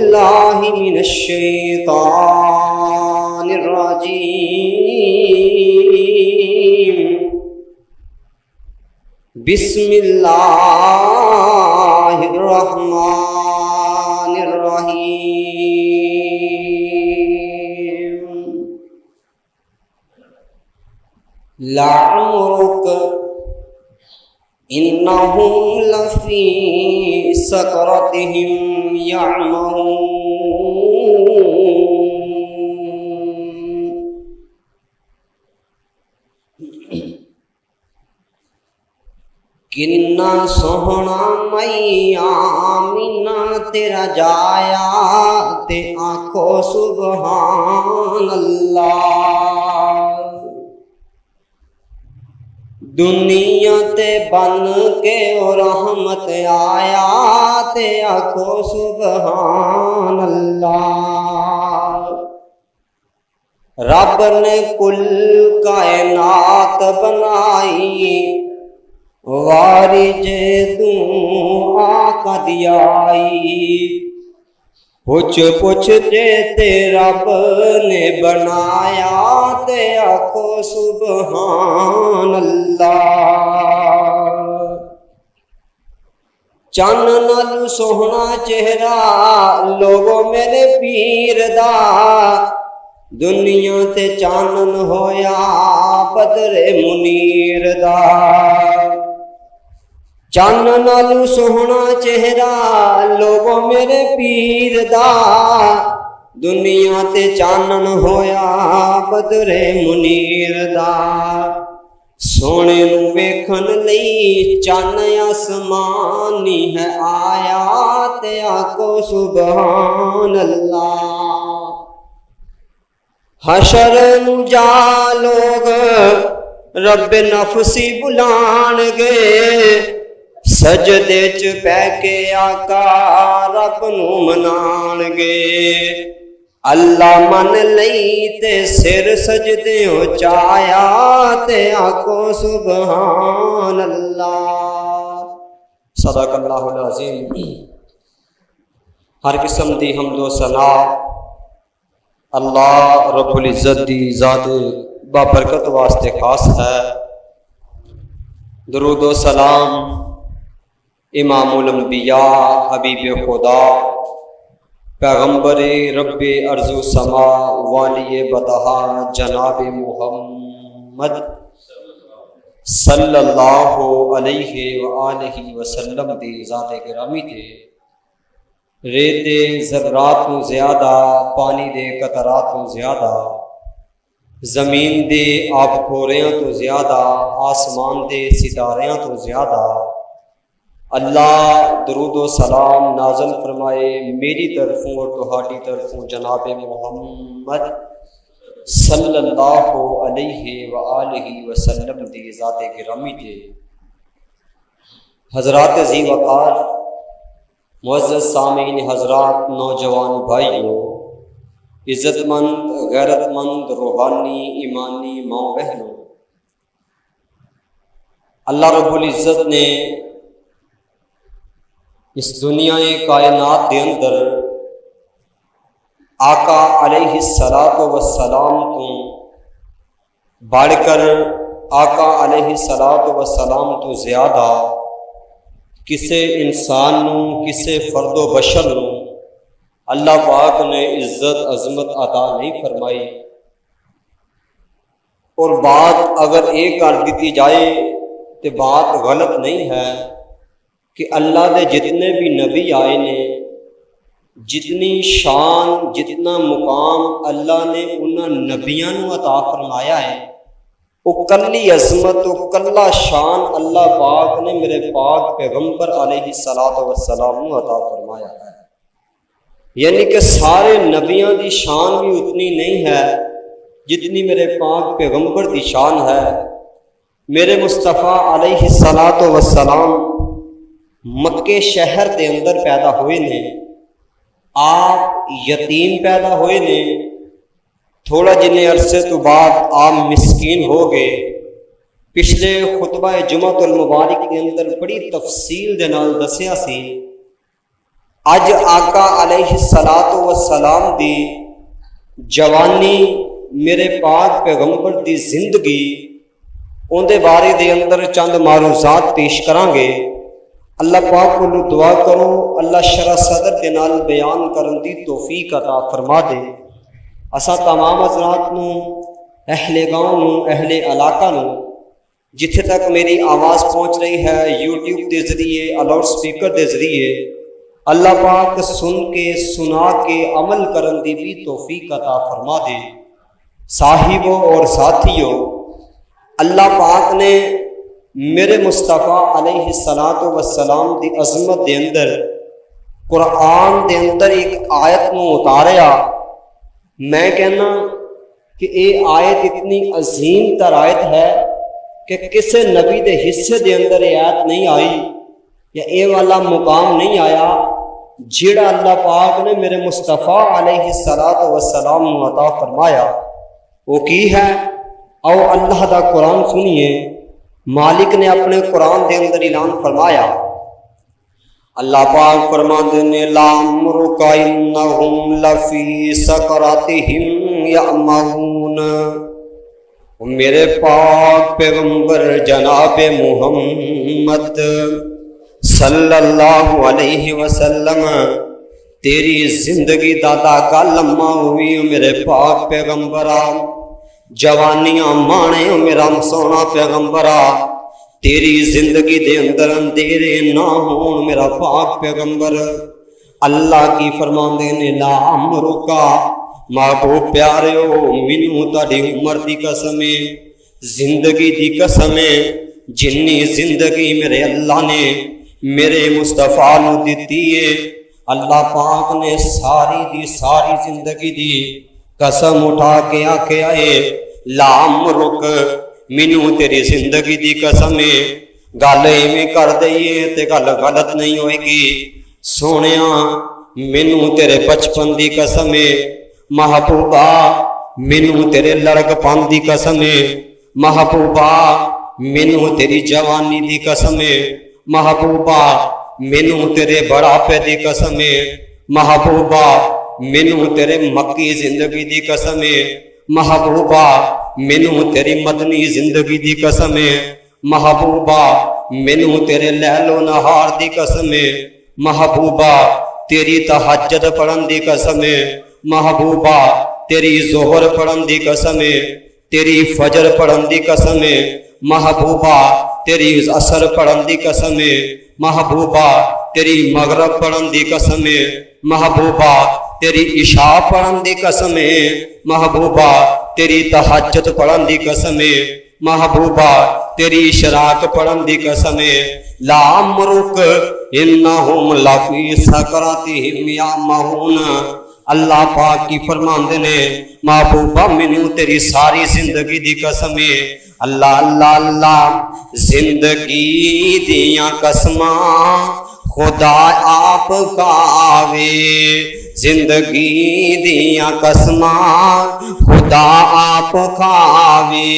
باللہ من الشیطان الرجیم بسم اللہ الرحمن الرحیم لعمرک انہم لفی سکرتہم یعمہون کنا سوہنا میاں مینا تیرا جایا تے آنکھو سبحان اللہ دنیا تے بن کے اور رحمت آیا تے آنکھو سبحان اللہ رب نے کل کائنات بنائی وارج تو آقا دیائی پوچھ پوچھ تے رب نے بنایا تے آکھو سبحان اللہ چان نال سوہنا چہرہ لوگو میرے پیر دا دنیا تے چانن ہویا بدر منیر دا چان نالو سوہنا چہرہ لوگو میرے پیر دا دنیا تے چانن ہویا بدر منیر دا سونے نو ویکھن لئی چان آسمانی ہے آیا تے آکھو سبحان اللہ حشر نو جا لوگ رب نفسی بلان گے سجدے چ پہ کے آقا رب نو منان گے اللہ من لئی تے سر سجدے ہو چایا تے آکھو سبحان اللہ صدق اللہ العظیم ہر قسم دی حمد و ثنا اللہ رب العزت دی ذات بابرکت واسطے خاص ہے درود و سلام امام الانبیاء حبیب خدا پیغمبر رب ارض و سما والی بطحا جناب محمد صلی اللہ علیہ وآلہ وسلم دی ذات گرامی تے ریت ذرات تو زیادہ پانی دے قطرات تو زیادہ زمین دے آب کھوریاں تو زیادہ آسمان دے ستاریاں تو زیادہ اللہ درود و سلام نازل فرمائے میری طرفوں اور تہاڈی طرفوں جناب محمد صلی اللہ علیہ وآلہ وسلم دی ذات گرامی تے حضرات عظیم وقار معزز سامعین حضرات نوجوان بھائیوں عزت مند غیرت مند روحانی ایمانی ماں بہنوں اللہ رب العزت نے اس دنیا کائنات دے اندر آقا علیہ الصلاۃ والسلام تو بڑھ کر آقا علیہ الصلاۃ والسلام تو زیادہ کسے انسان نو کسے فرد و بشر نو اللہ پاک نے عزت عظمت عطا نہیں فرمائی اور بات اگر ایک کر دیتی جائے تو بات غلط نہیں ہے کہ اللہ دے جتنے بھی نبی آئے نے جتنی شان جتنا مقام اللہ نے انہاں نبیاں نو عطا فرمایا ہے وہ کلی عظمت و کلا شان اللہ پاک نے میرے پاک پیغمبر علیہ الصلاۃ والسلام نو عطا فرمایا ہے یعنی کہ سارے نبیاں دی شان بھی اتنی نہیں ہے جتنی میرے پاک پیغمبر دی شان ہے میرے مصطفیٰ علیہ الصلاۃ والسلام مکے شہر دے اندر پیدا ہوئے نے آپ یتیم پیدا ہوئے نے تھوڑا جنے عرصے تو بعد آپ مسکین ہو گئے پچھلے خطبہ جمعۃ المبارک کے اندر بڑی تفصیل دے نال دسیا سی اج آقا علیہ الصلاۃ والسلام دی جوانی، میرے پاک پیغمبر دی زندگی، ان دے بارے دے اندر چند معروضات پیش کران گے۔ اللہ پاک کو دعا کرو اللہ شرح صدر دے نال بیان کرن دی توفیق عطا فرما دے۔ اسا تمام حضرات نو، اہل گاؤں نو، اہل علاقہ نو، جتھے تک میری آواز پہنچ رہی ہے یوٹیوب دے ذریعے، لاؤڈ سپیکر دے ذریعے، اللہ پاک سن کے سنا کے عمل کرن دی بھی توفیق عطا فرما دے۔ صاحبوں اور ساتھیوں، اللہ پاک نے میرے مصطفیٰ علیہ الصلاۃ والسلام دی عظمت دے اندر، قرآن دے اندر ایک آیت نو اتاریا۔ میں کہنا کہ یہ آیت اتنی عظیم تر آیت ہے کہ کسے نبی دے حصے دے اندر یہ آیت نہیں آئی یا اے والا مقام نہیں آیا جیڑا اللہ پاک نے میرے مصطفیٰ علیہ الصلاۃ والسلام نو عطا فرمایا۔ وہ کی ہے؟ او اللہ دا قرآن سنیے۔ مالک نے اپنے قرآن دے اندر اعلان فرمایا، اللہ پاک فرماتے ہیں لَعَمْرُكَ إِنَّهُمْ لَفِي سَكْرَتِهِمْ يَعْمَهُونَ۔ میرے پاک پیغمبر جناب محمد صلی اللہ علیہ وسلم، تیری زندگی دادا کا لمحہ ہوئی میرے پاک پیغمبرہ، جوانیاں مانے میرا سونا پیغمبرہ، تیری زندگی دے اندر اندھیرے نہ ہون میرا پاک پیغمبر۔ اللہ کی فرماندے نے لَعَمْرُكَ، محبوب پیاریو مینوں تہاڈی عمر دی قسم، زندگی دی قسم، جنی زندگی میرے اللہ نے میرے مصطفیٰ نو دتی ہے، اللہ پاک نے ساری دی ساری زندگی دی قسم اٹھا کے آکھیا ہے لَعَمْرُكَ، مینوں تیری زندگی دی قسم ہے۔ گل ایویں کر دئیے تے گل غلط نہیں ہوئے گی۔ سونیا مینوں تیرے بچپن دی قسم ہے، محبوبہ مینوں تیرے لڑک پن دی قسم ہے، محبوبہ مینوں تیری جوانی دی قسم ہے، محبوبہ مینوں تیرے بڑھاپے دی قسم ہے، محبوبہ مینوں تیرے مکی زندگی دی قسم ہے، محبوبہ مینوں تیری مدنی زندگی دی قسم ہے، محبوبہ مینوں تیرے لیل و نہار دی قسم ہے، محبوبہ تیری تہجد پڑھن دی قسم ہے، محبوبہ تیری ظہر پڑھن دی قسم ہے، تیری فجر پڑھن دی قسم ہے، محبوبہ تیری عصر پڑھن دی قسم ہے، محبوبہ تیری مغرب پڑھن دی قسم ہے، محبوبہ تیری عشاء پڑھن دی قسم ہے، محبوبہ تیری تہجد پڑھن دی قسم ہے، محبوبہ تیری اشراق پڑھن دی قسم ہے۔ لَعَمْرُكَ إِنَّهُمْ لَفِي سَكْرَتِهِمْ يَعْمَهُونَ۔ اللہ پاک کی فرماندے نے محبوبہ مینوں تیری ساری زندگی دی قسم ہے۔ اللہ اللہ اللہ، زندگی دیاں قسماں خدا آپ کھاوے، زندگی دیاں قسماں خدا آپ کھاوے،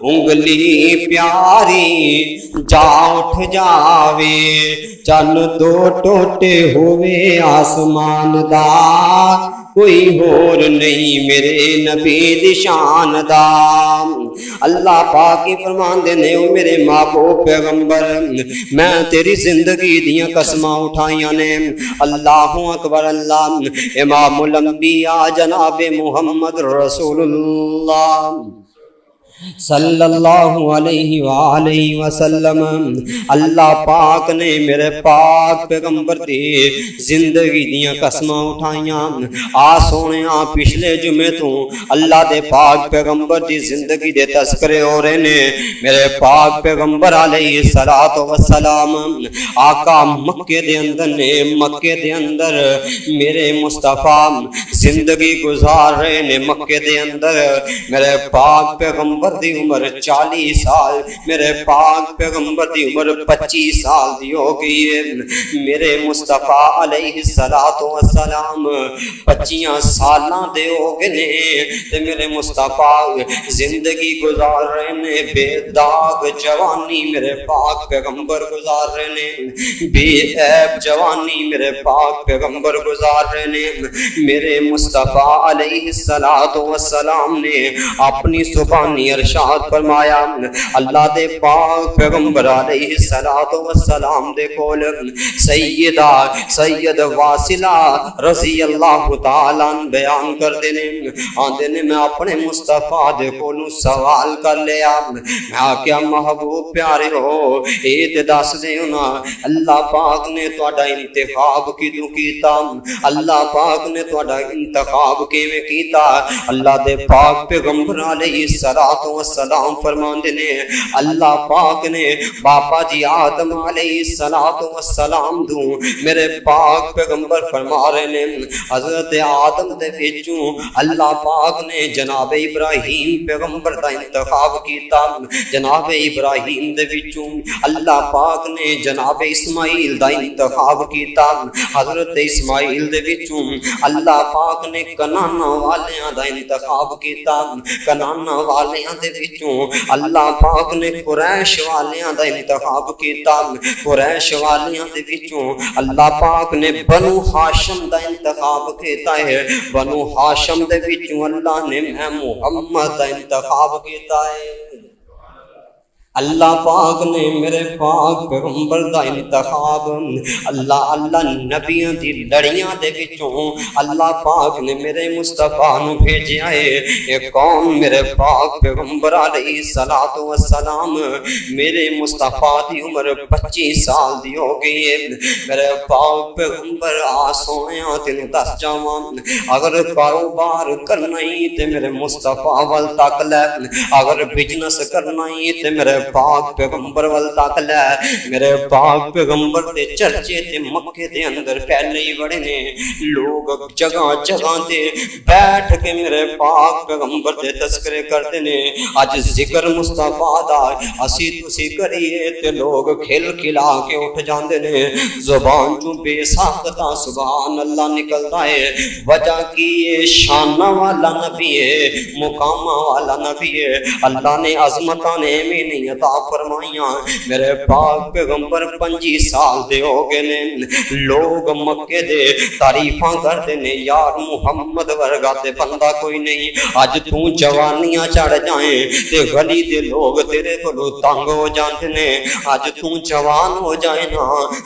انگلی پیاری جا اٹھ جاوے، چن دو ٹوٹے ہوئے آسمان دا، کوئی اور نہیں میرے نبی دی شان دا۔ اللہ پاک کی فرمان دے نے او میرے محبوب پیغمبر، میں تیری زندگی دیاں قسماں اٹھائیاں نے۔ اللہ اکبر اللہ۔ امام الانبیاء جناب محمد رسول اللہ صلی اللہ علیہ وآلہ وسلم، اللہ پاک نے میرے پاک پیغمبر دی زندگی دیاں قسماں اٹھائیاں۔ آ سونیاں پچھلے جمعے تو اللہ دے پاک پیغمبر دی زندگی دے تذکرے ہو رہے نے۔ میرے پاک پیغمبر علیہ الصلوۃ والسلام آقا مکے دے اندر نے، مکے دے اندر میرے مصطفیٰ زندگی گزار رہے نے مکے دے اندر. میرے پاک پیغمبر دی عمر 40 سال، میرے پاک پیغمبر دی عمر 25 سال دی ہو گئی ہے. میرے مصطفیٰ علیہ السلام 25 سالاں دے ہو گئے نے تے میرے مصطفیٰ زندگی گزار رہے نے بے داغ جوانی. میرے پاک پیغمبر گزار رہے نے بے عیب جوانی. میرے پاک پیغمبر گزار رہے نے. میرے مصطفیٰ علیہ السلام نے اپنی زبانی ارشاد فرمایا، اللہ دے پاک پیغمبر علیہ السلام دے کول سید واصلہ رضی اللہ تعالیٰ بیان کر دینے آندے نے میں اپنے مصطفیٰ دے کولوں سوال کر لیا. میں کیا محبوب پیارے ہو اے تے دس دے نا اللہ پاک نے تہاڈا انتخاب کیوں کیتا؟ اللہ پاک نے تہاڈا انتخاب کیویں کیتا؟ اللہ دے پاک پیغمبر علیہ السلام فرماندے نے اللہ پاک نے باپا جی آدم علیہ السلام دوں میرے پاک پیغمبر فرما رہے نے حضرت آدم دے وچوں اللہ پاک نے جناب ابراہیم پیغمبر دا انتخاب کیتا. جناب ابراہیم دے وچوں اللہ پاک نے جناب اسماعیل دا انتخاب کیتا. حضرت اسماعیل دے وچوں اللہ پاک نے کنانا والیاں دا انتخاب کیتا. کنانا والیاں دے وچوں اللہ پاک نے قریش والیاں دا انتخاب کیتا. قریش والیاں دے وچوں اللہ پاک نے بنو ہاشم دا انتخاب کیتا ہے. بنو ہاشم دے وچوں اللہ نے محمد دا انتخاب کیتا ہے. اللہ پاک نے میرے پاک پیغمبر دا انتخاب اللہ نبیوں دی لڑیاں دے وچوں اللہ پاک نے میرے مصطفیٰ نو بھیجیا ہے. اے کون میرے پاک پیغمبر علیہ السلام میرے مصطفیٰ دی عمر 25 سال دی ہو گئی ہے. میرے پاک پیغمبر آ سونیا تینوں دس جاواں اگر کاروبار کرنا ہی تے میرے مصطفیٰ ول تک لے. اگر بزنس کرنا ہی تے میرے پاک پیغمبر ول تک لے. میرے پاک پیغمبر دے چرچے تے مکے دے اندر پہلے ہی بڑے نے. لوگ جگہ جگہ تے بیٹھ کے میرے پاک پیغمبر دے تذکرے کرتے نے. اج ذکر مصطفیٰ دا اسی تسی کریے تے لوگ کھل کھلا کے اٹھ جاندے نے. زبان چوں بے ساختہ سبحان اللہ نکلتا ہے. وجہ کی یہ شان والا نبی ہے، مقام والا نبی ہے. اللہ نے عظمتاں نے میں نہیں عطا فرمائیاں. میرے پاک پیغمبر 25 سال دے ہو گئے نے. لوگ مکے دے تعریفاں کرتے نے یار محمد ورگا تے بندہ کوئی نہیں. اج تو جوانیاں چڑھ جائیں تے گلی دے لوگ تیرے کولوں تنگ ہو جاندے نے. اج تو جوان ہو جائے نا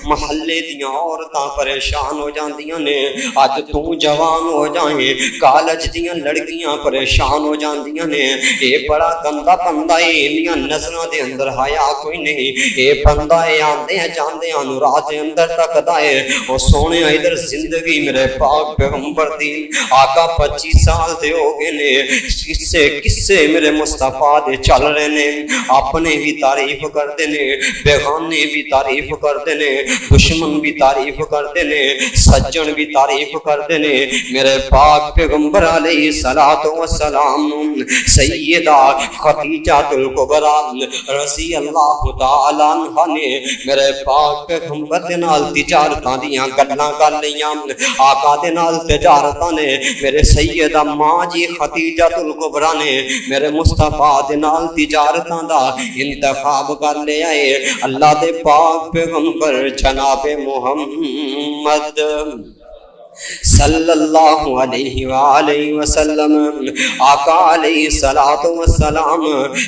محلے دیاں عورتاں پریشان ہو جاندیاں نے. اج تو جوان ہو جائیں کالج دیاں لڑکیاں پریشان ہو جاندیاں نے. اے بڑا گندا بندہ ہے، انہاں نظراں دے اندر حیا کوئی نہیں. اے بندہ اے آندے جاندے انو رات دے اندر تکدا ہے. او سونے ادھر زندگی میرے پاک پیغمبر دی آقا 25 سال دے ہو گئے نے. کسے میرے مصطفیٰ دے چل رہے نے. اپنے بھی تعریف کرتے نے، بیگانے بھی تعریف کرتے نے، دشمن بھی تعریف کرتے نے، سجن بھی تعریف کرتے نے. میرے پاک پیغمبر علیہ السلام سیدہ خدیجہ الکبریٰ رضی اللہ تعالیٰ عنہ نے میرے پاک پیغمبر دے نال تجارتاں دیاں گلاں کر لیاں. آقا دے نال تجارتاں نے میرے سیدہ ماں جی خدیجہ الکبریٰ نے میرے مصطفیٰ دے نال تجارتاں دا انتخاب کر لیا ہے. اللہ دے پاک پیغمبر جناب محمد صلی اللہ علیہ وآلہ وسلم آقا علیہ السلام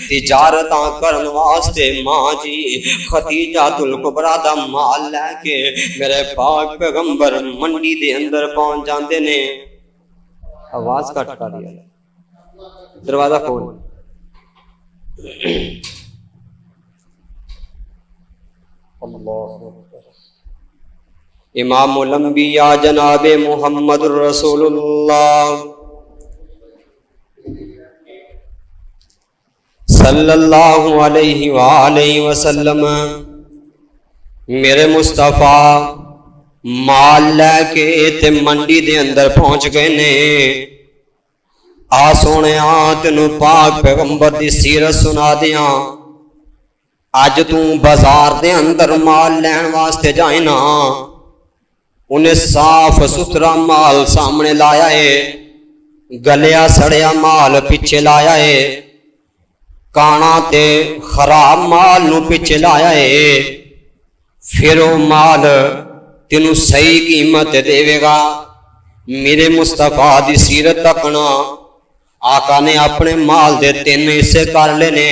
تجارتاں کرن واسطے ماں جی خدیجہ الکبریٰ دا مال لے کے میرے پاک پیغمبر منڈی دے اندر پہنچ جاندے نے. آواز کٹ کر دیا، دروازہ کھول. اللہ امام الانبیاء جناب محمد رسول اللہ صلی اللہ علیہ وآلہ وسلم میرے مصطفیٰ مال لے کے تے منڈی دے اندر پہنچ گئے نے۔ آ سونے تینوں پاک پیغمبر دی سیرت سنا دیاں۔ اج تو بازار دے اندر مال لین واسطے جائے نا، انہیں صاف ستھرا مال سامنے لایا ہے، گلیا سڑیا مال پیچھے لایا ہے، کانا تے خراب مال نو پیچھے لایا ہے، پھر وہ مال تینوں صحیح قیمت دے گا۔ میرے مصطفیٰ دی سیرت تکنا، آقا نے اپنے مال دے 3 حصے کر لینے۔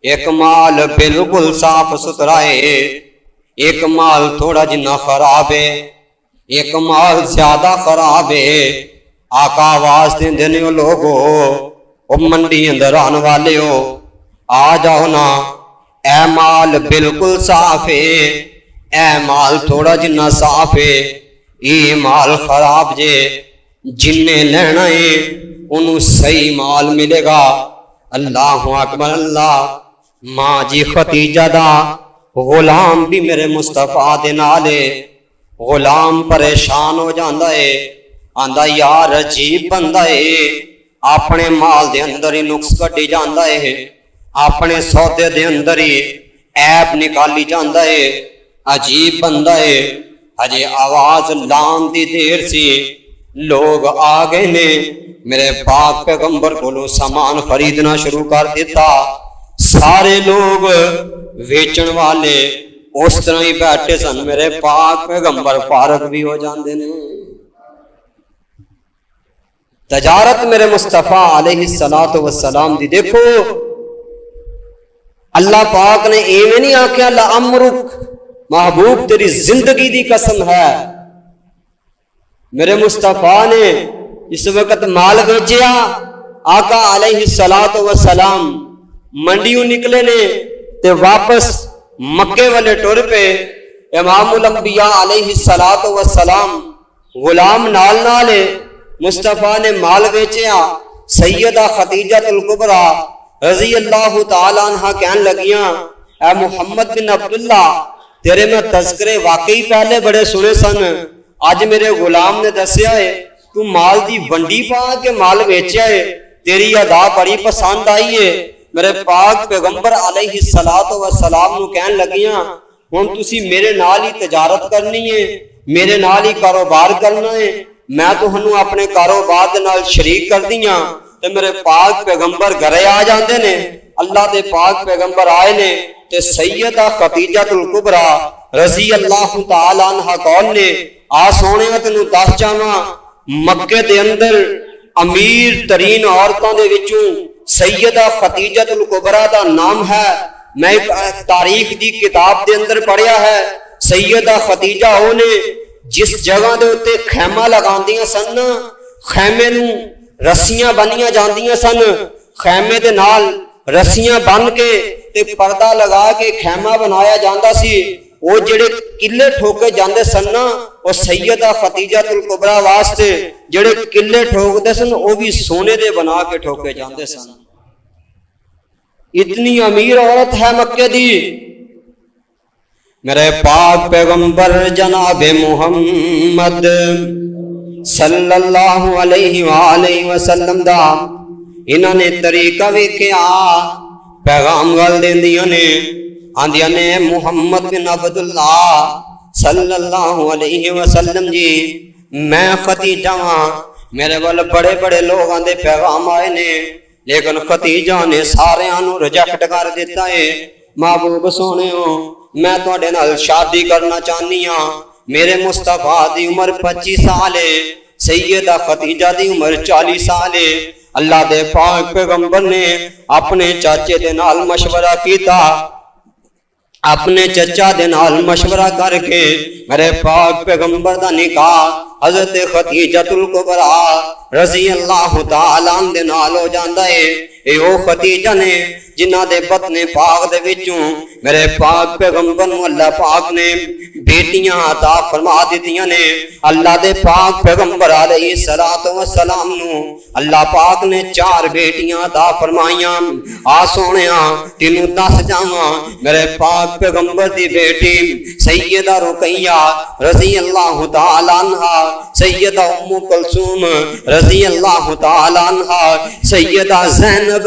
ایک مال بالکل صاف ستھرا ہے، ایک مال تھوڑا جنا خراب ہے، ایک مال زیادہ خراب ہے۔ آقا آواز دے نے لوگو، او منڈی اندر آنے والے ہو، آ جاؤ نا، اے مال بالکل صاف ہے، اے مال تھوڑا جنا صاف ہے، یہ مال خراب جے، جن نے لینا ہے انہوں صحیح مال ملے گا۔ اللہ اکبر اللہ۔ ماں جی ختیجہ دا غلام بھی میرے مصطفیٰ دے نالے، غلام پریشان ہو جاندہ ہے، آندہ یار عجیب بندہ ہے، اپنے مال دے اندر ہی نقص کٹی جاندہ ہے، اپنے سودے دے اندر ہی عیب نکالی جاندہ ہے، عجیب بندہ ہے۔ ہجے آواز لان دی دیر سی، لوگ آگے نے میرے پاک پیغمبر کو سامان خریدنا شروع کر دیتا۔ سارے لوگ ویچن والے اس طرح ہی بیٹھے سن، میرے پاک پیغمبر فارغ بھی ہو جاندے نے۔ تجارت میرے مصطفیٰ علیہ السلام دی دیکھو، اللہ پاک نے ایویں نہیں آکھیا لعمرک، محبوب تیری زندگی دی قسم ہے۔ میرے مصطفیٰ نے اس وقت مال بیچیا، آقا علیہ السلام منڈیوں نکلے نے تے واپس مکے والے ٹور پہ۔ امام الانبیاء علیہ السلام غلام نال نالے، مصطفیٰ نے مال بیچیا۔ سیدہ خدیجہ الکبریٰ رضی اللہ تعالیٰ عنہ کہنے لگیاں، اے محمد بن عبداللہ، تیرے میں تذکرے واقعی پہلے بڑے سنے سن، آج میرے غلام نے دسیا ہے تو مال دی ونڈی پا کے مال بیچیا ہے، تیری ادا بڑی پسند آئی ہے۔ میرے پاک پیغمبر علیہ السلام نو کہن لگیاں، ہن تسی میرے نال ہی تجارت کرنی ہے، میرے نال ہی کاروبار کرنا ہے، میں تہنوں اپنے کاروبار دے نال شریک کر دیاں۔ تے میرے پاک پیغمبر گھرے آ جاندے نے، اللہ دے پاک پیغمبر آئے نے تے سیدہ خدیجہ الکبریٰ رضی اللہ تعالی عنہ کون نے، آ سونے تینوں دس جاواں، مکے دے اندر امیر ترین عورتوں دے وچوں سیدہ خدیجہ الکبریٰ دا نام ہے۔ میں ایک تاریخ دی کتاب دے اندر پڑھیا ہے، سیدہ خدیجہ ہو نے جس جگہ دے اتے خیمہ لگاندیاں سن، خیمے نوں رسیاں بنیاں جاندیاں سن، خیمے دے نال رسیاں بن کے تے پردہ لگا کے خیمہ بنایا جاندا سی۔ وہ جڑے قلعے ٹھوکے جاندے سن نا، وہ سیدہ خدیجہ الکبریٰ واسطے جڑے قلعے ٹھوکدے سن وہ بھی سونے دے بنا کے ٹھوکے جاندے سن۔ اتنی امیر عورت ہے مکے دی۔ میرے پاک پیغمبر جناب محمد صلی اللہ علیہ وآلہ وسلم دا انہاں نے طریقہ ویکھیا، پیغام گل دیندیاں نے، آندیاں نے محمد بن عبداللہ صلی اللہ علیہ وسلم جی، میں خدیجہ ہاں، میرے وال بڑے بڑے لوگ آندے پیغام آئے نے، لیکن خدیجہ نے سارے آنوں ریجیکٹ کر دیتا ہے۔ محبوب سونے ہو، میں تواڈے نال شادی کرنا چاہنی ہاں، میرے مصطفیٰ دی عمر 25 سال ہے، سیدہ خدیجہ دی عمر 40 سال ہے۔ اللہ دے پاک پیغمبر نے اپنے چاچے دے نال مشورہ کیتا، اپنے چچا دے نال مشورہ کر کے میرے پاک پیغمبر دا نکاح حضرت خدیجۃ الکبریٰ رضی اللہ تعالیٰ عنہ دے نال ہو جاندا ہے۔ اے او خدیجہ نے جنہاں دے بطن پاک دے وچوں میرے پاک پیغمبر نوں اللہ پاک نے بیٹیاں عطا فرما دتیاں نے۔ اللہ دے پاک پیغمبر علیہ الصلوۃ والسلام نوں اللہ پاک نے 4 بیٹیاں عطا فرمائیاں۔ آ سونیا تینوں دس جاواں میرے پاک پیغمبر دی بیٹی سیدہ رقیہ رضی اللہ تعالی عنہا، سیدہ ام کلثوم رضی اللہ تعالی عنہا، سیدہ زینب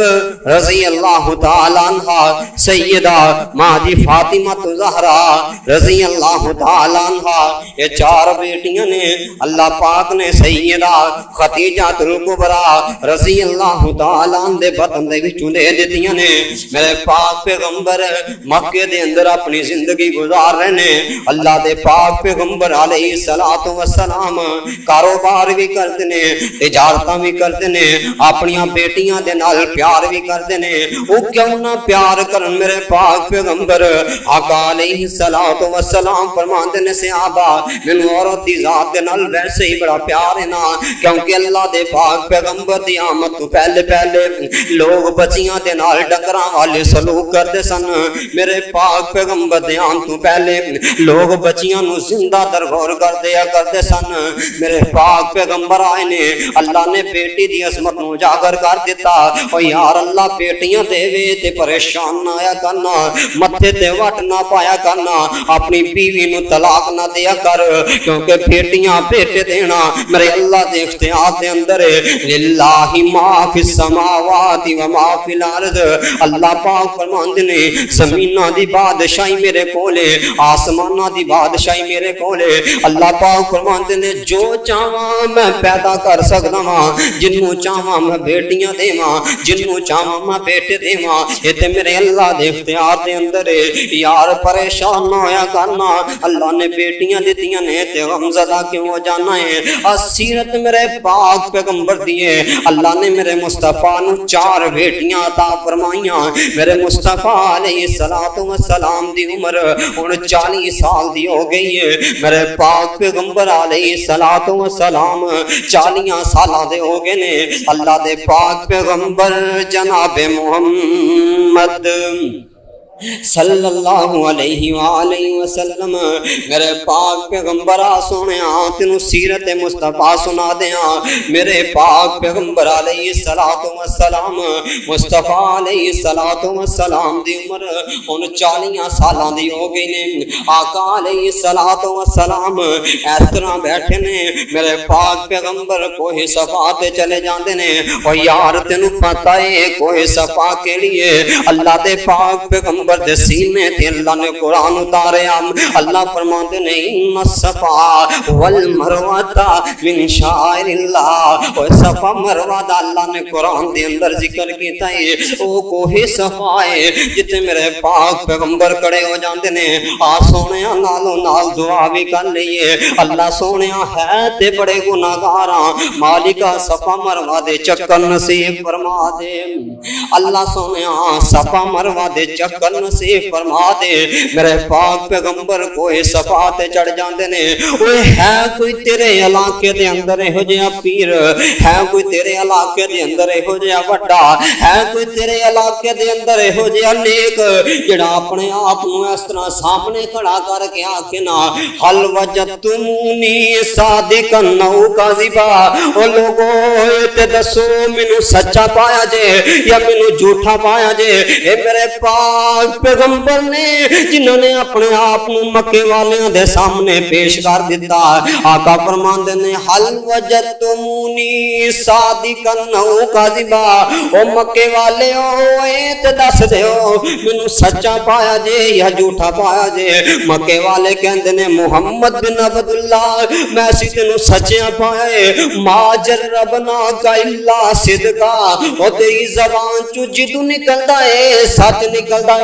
رضی اللہ تعالی عنہا، سیدہ ماجی فاطمہ زہرا رضی اللہ تعالی عنہا۔ یہ 4 بیٹیاں نے اللہ پاک نے سیدہ خدیجہ الکبریٰ رضی اللہ تعالی عنہ دے بطن دے وچوں دے دتیاں نے۔ میرے پاک پیغمبر مکے دے اندر اپنی زندگی گزار رہے نے۔ اللہ دے پاک پیغمبر علیہ الصلوۃ والسلام کاروبار بھی کرتے نے، تجارتاں بھی کرتے نے، اپنیاں بیٹیاں دے نال پیار بھی کرتے نے۔ وہ کیوں نہ پیار کرن میرے پاک پیغمبر آقا علیہ الصلوۃ والسلام فرماندے نے صحابہ مینوں عورت دی ذات دے نال ویسے ہی بڑا پیار ہے نا، کیونکہ اللہ دے پاک پیغمبر دی آمد تو پہلے لوگ بچیاں دے نال ڈکراں والے سلوک کرتے سن۔ میرے پاک پیغمبر دے آن تو پہلے لوگ بچیاں نو زندہ درگور کر دیا کرتے سن۔ میرے پاک پیغمبر آئے نے، اللہ نے بیٹی دی عظمت نو اجاگر کر دیتا۔ او یار اللہ بیٹیاں دے وے تے پریشان نہ آیا کرنا، متھے تے وٹ نہ پایا کرنا، اپنی بیوی نو طلاق نہ دیا کر، کیونکہ بیٹیاں بیٹے دینا میرے اللہ دے اختیار دے اندر ہے۔ للہ ما فی السماوات و ما فی الارض، اللہ پاک فرماندے نے زمیناں دی بادشاہی میرے کولے، آسماناں دی بادشاہی میرے کولے۔ اللہ پاک فرماندے نے جو چاہواں میں پیدا کر سکدا ہاں، جنوں چاہواں میں بیٹیاں دیواں، جنوں چاہواں میں بیٹے دیواں، اے تے میرے اللہ دے اختیار دے اندر ہے۔ یار پریشان نہ ہویا کرنا، اللہ نے بیٹیاں دتیاں نے تے غم زدہ کیوں ہو جانا ہے؟ سیرت میرے پاک پیغمبر دی ہے، اللہ نے میرے مصطفیٰ نو 4 بیٹیاں عطا فرمائیاں۔ میرے مصطفیٰ علیہ الصلوۃ والسلام دی عمر ہن 40 سال دی ہو گئی ہے۔ میرے پاک پیغمبر علیہ الصلوۃ والسلام 40 سالاں دے ہو گئے نے۔ اللہ دے پاک پیغمبر جناب محمد صلی اللہ علیہ وآلہ وسلم میرے پاک پیغمبر سونیا تینوں سیرت مصطفیٰ سنا دیاں۔ میرے پاک پیغمبر علیہ الصلوۃ والسلام مصطفیٰ علیہ الصلوۃ والسلام دی عمر ہن 40 سالاں دی ہو گئی نے۔ آقا علیہ الصلوۃ والسلام اس طرح بیٹھے نے، میرے پاک پیغمبر کوہ صفا تے چلے جاندے نے۔ او یار تینوں پتہ ہے کوہ صفا کے لیے اللہ دے پاک پیغمبر دے سینے تے اللہ نے قرآن اتاریا۔ اللہ فرماتے نے ان الصفا والمروہ من شعائر اللہ، او صفا مروہ دا اللہ نے قرآن دے اندر ذکر کیتا ہے۔ او کوہ صفا ہے جتے میرے پاک پیغمبر کڑے ہو جاندے نے۔ آ سونیا نالو نال دعا بھی کر لئیے، اللہ سونیا ہے تے بڑے گناہگاراں، مالکا صفا مروہ دے چکر نصیب فرما دے۔ اللہ سونیا صفا مروہ دے چکر نصیب فرما دے۔ میرے پاک پیغمبر کوئی صفا تے چڑھ جاندے نے۔ اوے ہے کوئی تیرے علاقے دے اندر ہو جیا پیر، ہے کوئی تیرے علاقے دے اندر ہو جیا وڈا، ہے کوئی تیرے علاقے دے اندر ہو جیا نیک جڑا اپنے آپ نو اس طرح سامنے کھڑا کر کے آکے نا حل وجدتمونی صادقا او کاذبا، او لوگو تے دسو مینوں سچا پایا جے یا مینوں جھوٹا پایا جے؟ اے میرے پاک پیغمبر نے جنہوں نے اپنے آپ مکے والیاں دے سامنے پیش کر دیتا۔ آقا فرماندے نے حل وجدتمونی صادقا او کاذبا، او مکے والے اے تے دس دیو مینوں سچا پایا جے یا جھوٹا پایا جے؟ مکے والے کہندے نے محمد بن عبداللہ میں سی تینوں سچیاں پایا ہے، ما جربنا کا الا صدقا، او تیری زبان چو جدو نکلدا ہے سچ نکلدا ہے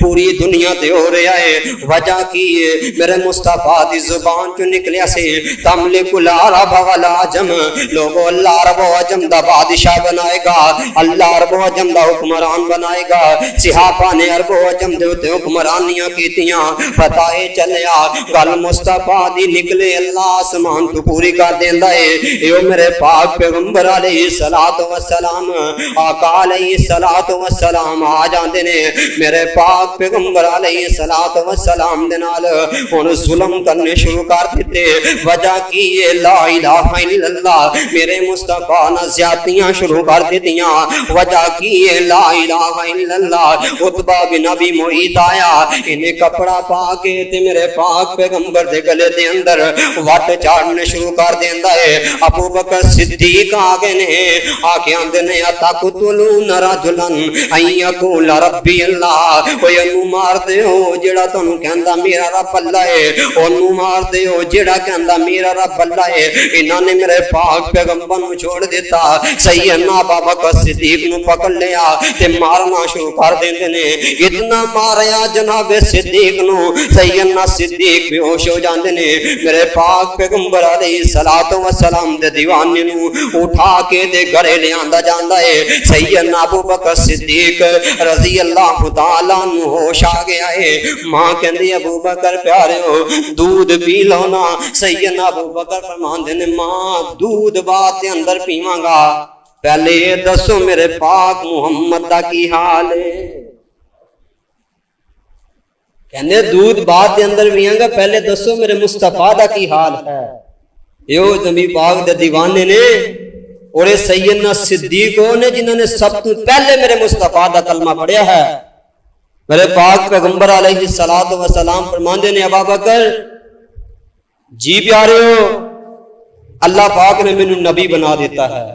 پوری دنیا تے ہو رہا ہے۔ وجہ کی ہے؟ میرے مصطفیٰ دی زبان چ نکلیا سے تملک العرب والعجم، لوگوں اللہ عرب و عجم دا بادشاہ بنائے گا، اللہ عرب و عجم دا حکمران بنائے گا۔ صحابہ نے عرب و عجم دے تے حکمرانیاں کیتیاں، پتہ اے چلیا گل مصطفیٰ دی نکلے اللہ آسمان تو پوری کر دیندا ہے۔ ایو میرے پاک پیغمبر علیہ الصلوۃ والسلام، آقا علیہ الصلوۃ والسلام آ جاندے نے میرے پاک پیغمبر علیہ الصلوۃ والسلام دے نال ہن ظلم کرنے شروع کر دیتے۔ وجہ کی ہے؟ لا الہ الا اللہ، میرے مصطفیٰ نہ زیادتیاں شروع کر دیتیاں۔ وجہ کی ہے؟ لا الہ الا اللہ۔ عتبہ بن ابی معیط آیا، انہیں کپڑا پا کے تے میرے پاک پیغمبر دے گلے دے اندر وٹ چاڑنے شروع کر دیندا ہے۔ ابو بکر صدیق آ گئے نے، آ کے آندے نے اتقتلون رجلا ان یقول ربی اللہ، اوے انو مار دیو جڑا تانوں کہندا میرا رب اللہ ہے، اونوں مار دیو جڑا کہندا میرا رب اللہ ہے۔ انہاں نے میرے پاک پیغمبر نو چھوڑ دیتا، سیدنا ابو بکر صدیق نو پکڑ لیا تے مارنا شروع کر دیندے نے۔ اتنا ماریا جناب صدیق نو، سیدنا صدیق بے ہوش ہو جاندے نے۔ میرے پاک پیغمبر علیہ الصلوۃ والسلام دے دیوانے نو اٹھا کے دے گھرے لے آندا جاندا ہے۔ سیدنا ابو بکر صدیق رضی اللہ تعالیٰ عنہ ہوش آ گیا ہے۔ ماں کہندی ابو بکر پیاریو دودھ پی لو نا۔ سیدنا ابو بکر فرماندے نے ماں دودھ بعد دے اندر پیواں گا، پہلے یہ دسو میرے پاک محمد دا کی حال ہے۔ کہنے دودھ بعد دے اندر پیواں گا، پہلے دسو میرے مصطفیٰ دا کی حال ہے۔ یو نبی پاک دے دیوانے نے اور سیدنا صدیق نے جنہوں نے سب تو پہلے میرے مصطفیٰ دا کلمہ پڑھیا ہے۔ میرے پاک پیغمبر علیہ الصلوۃ والسلام فرماندے نے ابو بکر جی پیاریو، اللہ پاک نے مینوں نبی بنا دیتا ہے۔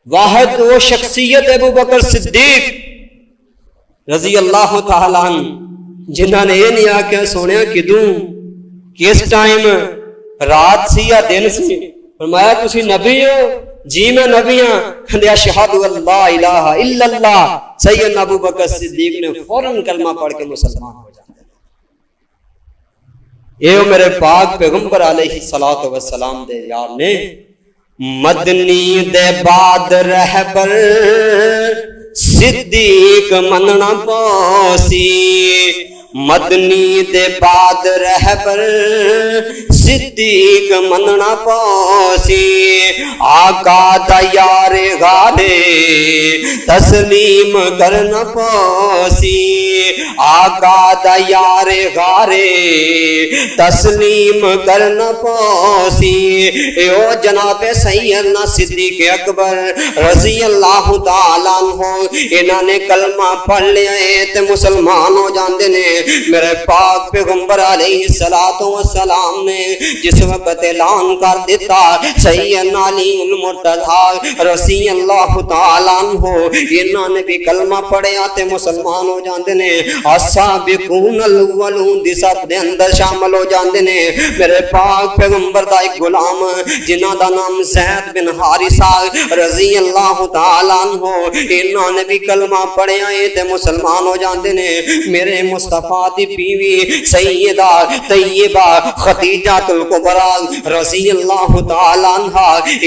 واحد وہ شخصیت ابو بکر صدیق رضی اللہ تعالیٰ عنہ جنہاں نے یہ نہیں آکھیا سونیا کدوں کس ٹائم رات سی یا دن سی، فرمایا تسی نبی ہو؟ جی میں نبی ہاں۔ کہندے اشہد اللہ الہ الا اللہ۔ سیدنا ابو بکر صدیق نے فوراً کلمہ پڑھ کے مسلمان ہو جاتے ہیں۔ اے میرے پاک پیغمبر علیہ الصلوۃ والسلام دے یار نے مدنی دے بعد رہبر صدیق مننا پوسی، مدنی دے بعد رہبر صدیق مننا پوسی، آقا دا یار غالے تسلیم کرنا پوسی، آقا دا یار غارے تسلیم کرنا پوسی۔ او جناب سیدنا صدیق اکبر رضی اللہ تعالیٰ عنہ انہاں نے کلمہ پڑھ لیا ہے تے مسلمان ہو جاندے نے۔ میرے پاک پیغمبر علیہ الصلوۃ والسلام نے جس وقت اعلان کر دیتا سیدنا علی المرتضی رضی اللہ تعالیٰ عنہ انہاں نے بھی کلمہ پڑھیا تے مسلمان ہو جاندے نے۔ السابقون الاولون دی سب دے اندر شامل ہو جاندے نے۔ میرے پاک پیغمبر دا ایک غلام جنہاں دا نام زید بن حارثہ رضی اللہ تعالیٰ عنہ انہاں نے بھی کلمہ پڑھیا ہے تے مسلمان ہو جاندے نے۔ میرے مصطفیٰ دی بیوی سیدہ طیبہ خدیجہ الکبریٰ رضی اللہ تعالیٰ عنہ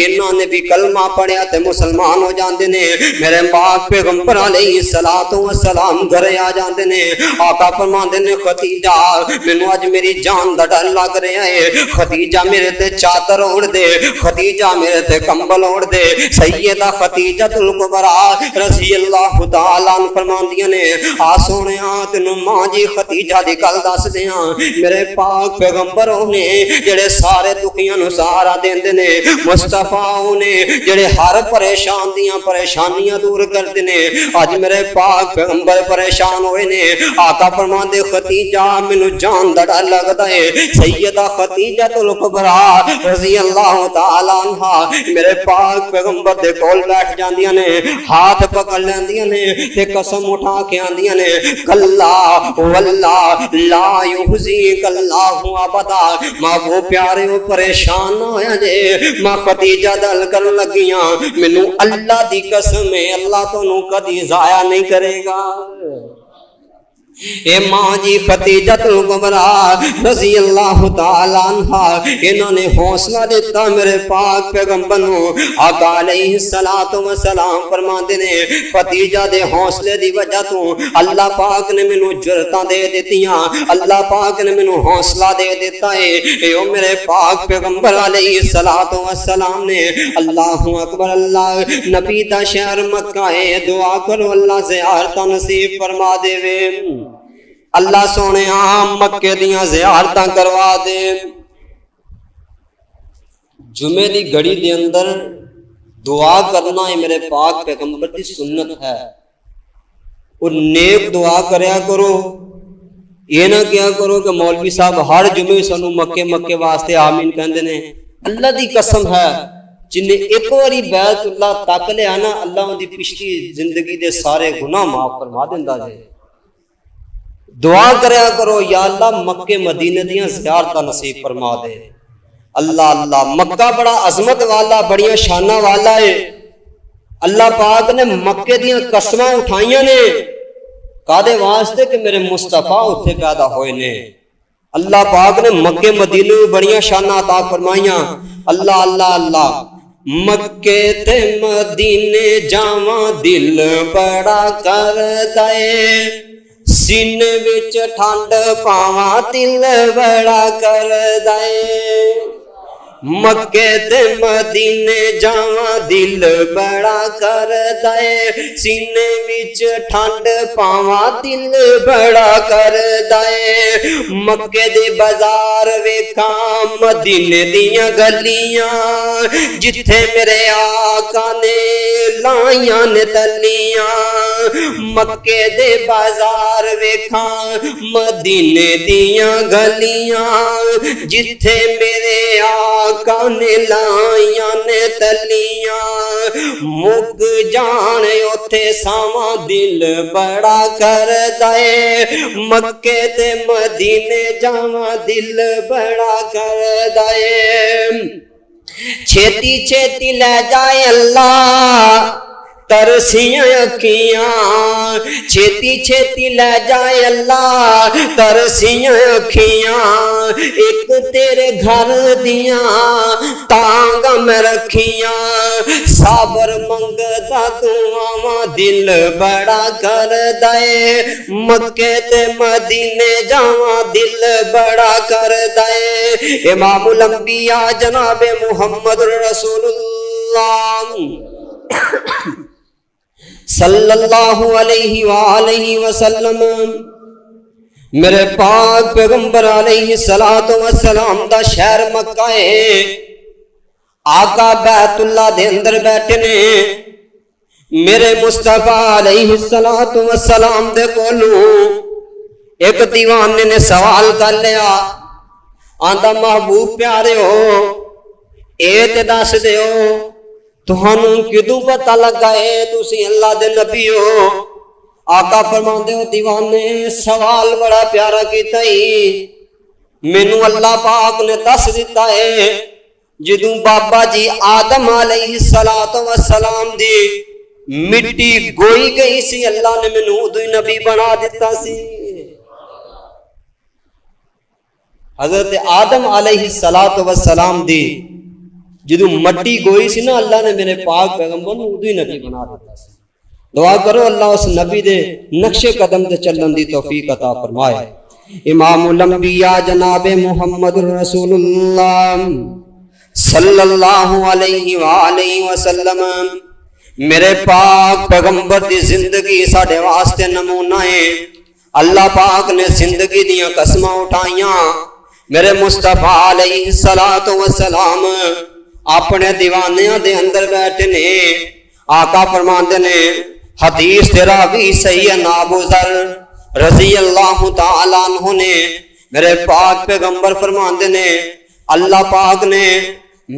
انہوں نے بھی کلمہ پڑھیا تے مسلمان ہو جاندے نے۔ میرے پاک پیغمبر علیہ الصلوۃ والسلام گھرے آ جاندے نے۔ آقا فرماندے نے خدیجہ مینوں اج میری جان دا ڈر لگ رہا ہے، خدیجہ میرے تے چادر اوڑھ دے، خدیجہ میرے تے کمبل اوڑھ دے۔ سیدہ خدیجہ الکبریٰ رضی اللہ تعالیٰ عنہ فرماندیاں نے آ سونیا تینوں ماں جی خدیجہ دی گل دس دیاں، میرے پاک پیغمبروں نے جڑے سارے دکھیاں نوں سہارا دیندے نے، مصطفیٰ نے جڑے ہر پریشان دیاں پریشانیاں دور کردے نے، اج میرے پاک پیغمبر پریشان ہوئے نے۔ آقا فرماندے خدیجہ مینوں جان دا ڈر لگدا ہے۔ سیدہ خدیجہ الکبریٰ رضی اللہ تعالی عنہا میرے پاک پیغمبر دے کول بیٹھ جاندیاں نے، ہاتھ پکڑ لیندیاں نے تے قسم اٹھا کے آندیاں نے کلا واللہ لا یحزیک اللہ ابدا۔ ماں وہ پیارے ہو پریشان نہ ہویا جے، ماں خدیجہ دل کرن لگیاں مینوں اللہ دی قسم ہے اللہ تانوں کدی ضائع نہیں کرے گا۔ اے ماں جی خدیجۃ الکبریٰ رضی اللہ تعالیٰ عنہا، انہوں نے حوصلہ دیتا میرے پاک پیغمبر نو۔ آقا علیہ السلام فرماندے نے خدیجہ دے حوصلے دی وجہ تو اللہ پاک نے مینوں جرتاں دے دتیاں، اللہ پاک نے مینوں حوصلہ دے دیتا ہے۔ اے او میرے پاک پیغمبر علیہ السلام نے اللہ اکبر، اللہ نبی دا شہر مکہ ہے، دعا کرو اللہ زیارتاں نصیب فرما دے وے، اللہ سونے مکے دیاں زیارتاں کروا دے۔ جمعے دی گھڑی دے اندر دعا کرنا ہے میرے پاک پیغمبر دی سنت ہے، اور نیک دعا کریا کرو، یہ نہ کیا کرو کہ مولوی صاحب ہر جمعے سانو مکے واسطے آمین کہندے نے۔ اللہ دی قسم ہے جن ایک باری بیت اللہ تک لیا نا، اللہ ان دی پچھلی زندگی دے سارے گناہ معاف فرما دیندا جے۔ دعا کریا کرو یا اللہ مکے مدینے دیاں زیارتاں نصیب فرما دے۔ اللہ اللہ، مکہ بڑا عظمت والا، بڑیاں شاناں والا ہے۔ اللہ پاک نے مکے دیاں قسماں اٹھائیاں نے کادے واسطے کہ میرے مصطفیٰ اتھے پیدا ہوئے نے۔ اللہ پاک نے مکے مدینے میں بڑیاں شاناں عطا فرمائیاں۔ اللہ اللہ اللہ، مکے تے مدینے جاواں دل بڑا کردا اے، سینے وچ ٹھنڈ پاواں دل بڑا کردا اے، مکے تے مدینے جاواں دل بڑا کردا اے، سینے وچ ٹھنڈ پاواں دل بڑا کردا اے، مکے دے بازار ویکھاں مدینے دیاں گلیاں، جتھے میرے آقا نے لائیاں نے تلیاں، مکے دے بازار ویکھاں مدینے دیاں گلیاں، جتھے میرے آقا نے لائیاں نے تلیاں، مک جان اوتھے ساواں دل بڑا کردا اے، مکے تے مدینے جاواں دل بڑا کردا اے، چھیتی چھیتی لے جائے اللہ ترسیاں اکھیاں، چھیتی چھیتی لے جائے اللہ ترسیاں اکھیاں، ایک تیرے گھر دیاں تانگ میں رکھیاں، صبر منگدا دعاواں دل بڑا کردا اے، مکے تے مدینے جاواں دل بڑا کردا اے۔ امام الانبیاء جناب محمد رسول اللہ صلی اللہ علیہ وآلہ وسلم، میرے پاک پیغمبر علیہ السلام دا شہر مکہ ہے، آقا بیت اللہ دے اندر بیٹھے نے، میرے مصطفیٰ علیہ السلام دے کولوں ایک دیوانے نے سوال کر لیا، آندا محبوب پیارے ہو اے تے دس دیو تہانوں کدوں پتہ لگا ہے تسی اللہ دے نبی ہو؟ آقا فرماندے ہو دیوانے سوال بڑا پیارا کیتا ہی، مینوں اللہ پاک نے دس دیتا ہے جدوں بابا جی آدم علیہ السلام دی مٹی گوئی گئی سی، اللہ نے مینوں ادوں نبی بنا دیتا سی۔ حضرت آدم علیہ السلام دی جدو مٹی گوئی سی نا، اللہ نے میرے پاک پیغمبر نے ادو ہی نبی بنا دیتا سی۔ دعا کرو اللہ اس نبی دے نقش قدم تے چلن دی توفیق عطا فرمائے۔ امام الانبیاء جناب محمد رسول اللہ صلی اللہ علیہ وآلہ وسلم، میرے پاک پیغمبر دی زندگی ساڈے واسطے نمونہ ہے۔ اللہ پاک نے زندگی دیاں قسماں اٹھائیاں، میرے مصطفیٰ علیہ السلام اپنے دیوانیاں دے اندر بیٹھے نے، آقا فرماندے نے حدیث تیرا بھی سیدنا ابو ذر رضی اللہ تعالیٰ عنہ نے، میرے پاک پیغمبر فرماندے نے اللہ پاک نے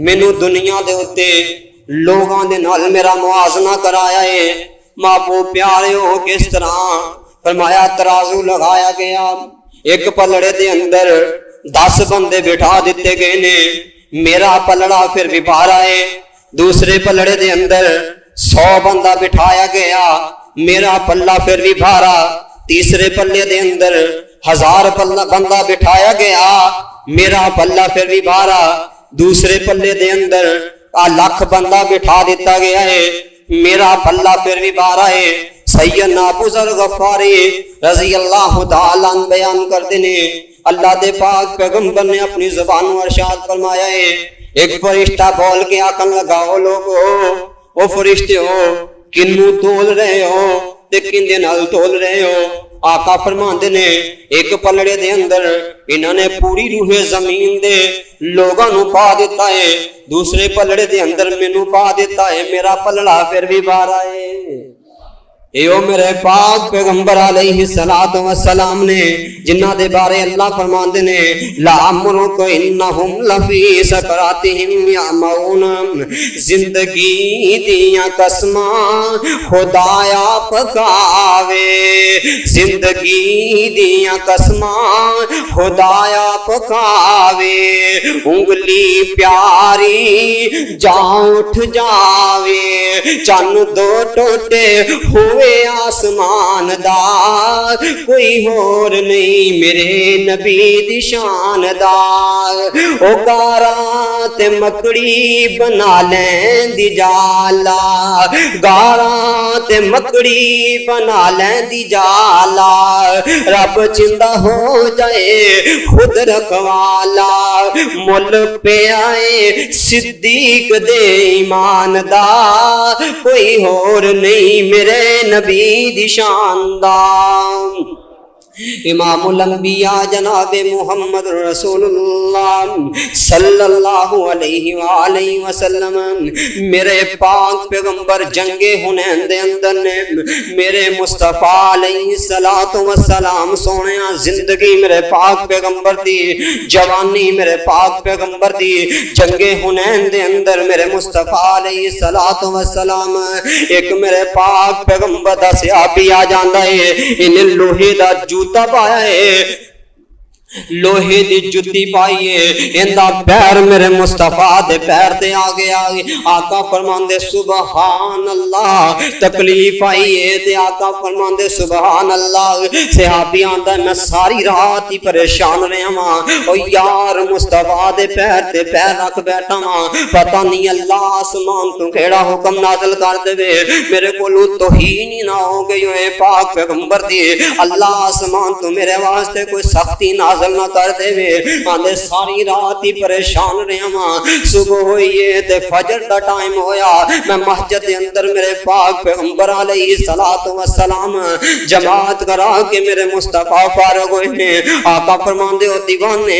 مینوں دنیا دے اتے لوگاں دے نال میرا موازنہ کرایا ہے۔ محبوب پیارے ہو کس طرح؟ فرمایا ترازو لگایا گیا، ایک پلڑے دے اندر 10 بندے بٹھا دیتے گئے نے، میرا پلڑا پھر بھی بھارا ہے، دوسرے پلڑے دے اندر 100 بندہ بٹھایا گیا، میرا پلڑا پھر بھی بھارا، تیسرے پلے دے اندر 1000 بندہ بٹھایا گیا، میرا پلہ پھر بھی 12۔ دوسرے پلے دے اندر 1,00,000 بندہ بٹھا دیتا گیا ہے، میرا پلہ پھر بھی 12 ہے۔ سیدنا ابو ذر غفاری رضی اللہ تعالیٰ عنہ بیان کرتے ہیں، اللہ دے پاک پیغمبر نے اپنی زبان و ارشاد فرمایا ہے، ایک فرشتہ بول کے آکن لگاؤ لوگو، او فرشتے ہو کنوں تول رہے ہو تے کندے نال تول رہے ہو؟ آقا فرماندے نے ایک پلڑے دے اندر انہوں نے پوری روح زمین دے لوگاں نو پا دیتا ہے، دوسرے پلڑے دے اندر مینوں پا دیتا ہے، میرا پلڑا پھر بھی 12 ہے۔ ایو میرے پاک پیغمبر علیہ الصلوۃ والسلام نے جنہاں دے بارے اللہ فرماندے نے لَعَمْرُكَ إِنَّهُمْ لَفِي سَكْرَاتِهِمْ يَعْمَعُونَ، زندگی دیاں قسماں خدایا پکاوے، زندگی دیاں قسماں خدایا پکاوے، انگلی پیاری جاں اٹھ جاوے، چن دو ٹوٹے ہوئے آسمان دا، کوئی اور نہیں میرے نبی دی شان دا، او گاراں تے مکڑی بنا لین دی جالا، گاراں تے مکڑی بنا لین دی جالا، رب چندہ ہو جائے خود رکھوالا، مل پہ آئے صدیق دے ایمان دا، کوئی اور نہیں میرے نبی دی شاندار۔ امام الانبیاء جناب محمد رسول اللہ صلی اللہ علیہ وآلہ وسلم میرے پاک پیغمبر جنگ حنین دے اندر نے میرے مصطفیٰ علیہ الصلوۃ والسلام سونیا زندگی میرے پاک پیغمبر دی، جوانی میرے پاک پیغمبر دی، جنگ حنین دے اندر میرے مصطفیٰ علیہ الصلوۃ والسلام ایک میرے پاک پیغمبر دا صحابی آ جاندا ہے، ان لوہے دا جوتا پایا ہے، لوہے دی جتی پائیے، اندہ پیر میرے مصطفیٰ دے پیر دے آگے آگے، آقا فرمان دے سبحان اللہ، تکلیف آئیے تے آقا فرمان دے سبحان اللہ، صحابی آندہ میں ساری رات ہی پریشان رہے ہاں، او یار مصطفیٰ دے پیر تے پیر رکھ بیٹھا ہاں، پتہ نہیں اللہ آسمان تو کیڑا حکم نازل کر دے وے، میرے کولو توہین ہی نہ ہو گئی ہوئے پاک پیغمبر دی، اللہ آسمان تو میرے واسطے کوئی سختی نازل نہ کر دے وے، آندے ساری رات ہی پریشان رہے ہاں، صبح ہوئیے تے فجر دا ٹائم ہویا، میں مسجد دے اندر میرے پاک پیغمبر علیہ الصلوۃ والسلام جماعت کرا کے میرے مصطفیٰ فارغ ہوئے ہیں، آقا فرمان دے او دیوانے،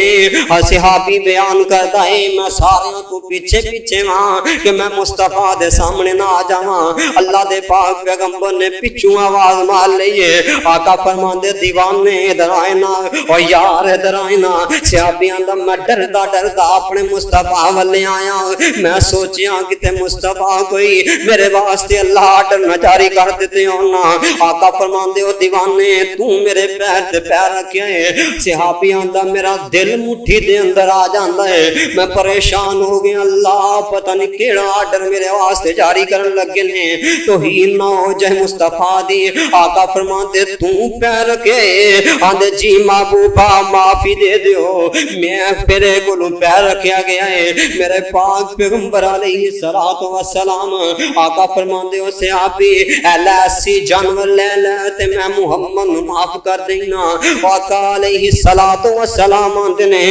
صحابی بیان کرتا ہے میں سارے تو پیچھے پیچھے ہاں کہ میں مصطفیٰ دے سامنے نہ آ جاواں، اللہ دے پاک پیغمبر نے پچھوں آواز مار لئیے، آقا فرمان دے دیوانے ادھر آئے نا، او یار ادھر آئینا، صحابیاں دا میں ڈردا ڈردا اپنے مصطفیٰ والے آیا، میں سوچیا کہ مصطفیٰ کوئی میرے واسطے اللہ آرڈر نہ جاری کر دیتے ہونا، آقا فرمان دے او دیوانے تو میرے پیر تے پیر رکھے ہے، صحابیاں دا میرا دل مٹھی دے اندر آ جاندا ہے، میں پریشان ہو گیا، اللہ پتہ نہیں کیڑا آرڈر میرے واسطے جاری کرن لگے نے، توہین نہ ہو جائے مصطفیٰ دی، آقا فرمان دے تو پیر رکھے، آندے جی محبوبہ معافی دے دیو، میں پھرے کلو پیر رکھیا گیا ہے، میرے پاک پیغمبر علیہ الصلوۃ والسلام آقا فرمان دے اسے آپی ایلا ایسی جانور لے لے تے میں محمد معاف کر دینا، آقا علیہ الصلوۃ والسلام آندے نے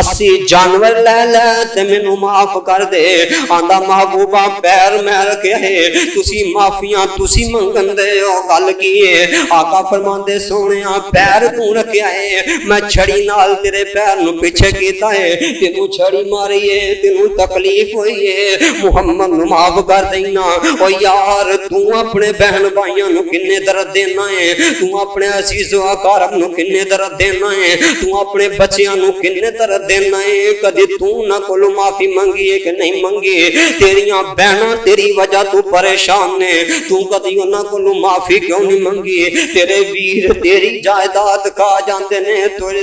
80 جانور لے لے تے مینوں معاف کر دے، آندا محبوبہ پیر میں رکھیا ہے، تسی معافیاں تسی منگن دے او گل کی ہے، آقا فرمان دے سونیا پیر تو رکھیا ہے، میں چھڑی نال تیرے پیر نو پیچھے کیتا ہے، تینوں چھڑی ماری ہے، تینوں تکلیف ہوئی ہے، محمد نو معاف کر دینا، او یار تو اپنے بہن بھائیاں نو کنے درد دینا ہے، تو اپنے عزیز و اقارب نو کنے درد دینا ہے، تو اپنے بچیاں نو کنے درد دینا ہے، کدی تو نہ کولو معافی منگی ہے کہ نہیں منگی، تیریاں بہناں تیری وجہ تو پریشان نے، تو کدی انہاں کولو معافی کیوں نہیں منگی، تیرے ویر تیری جائیداد کھا جاندے نے، تیرے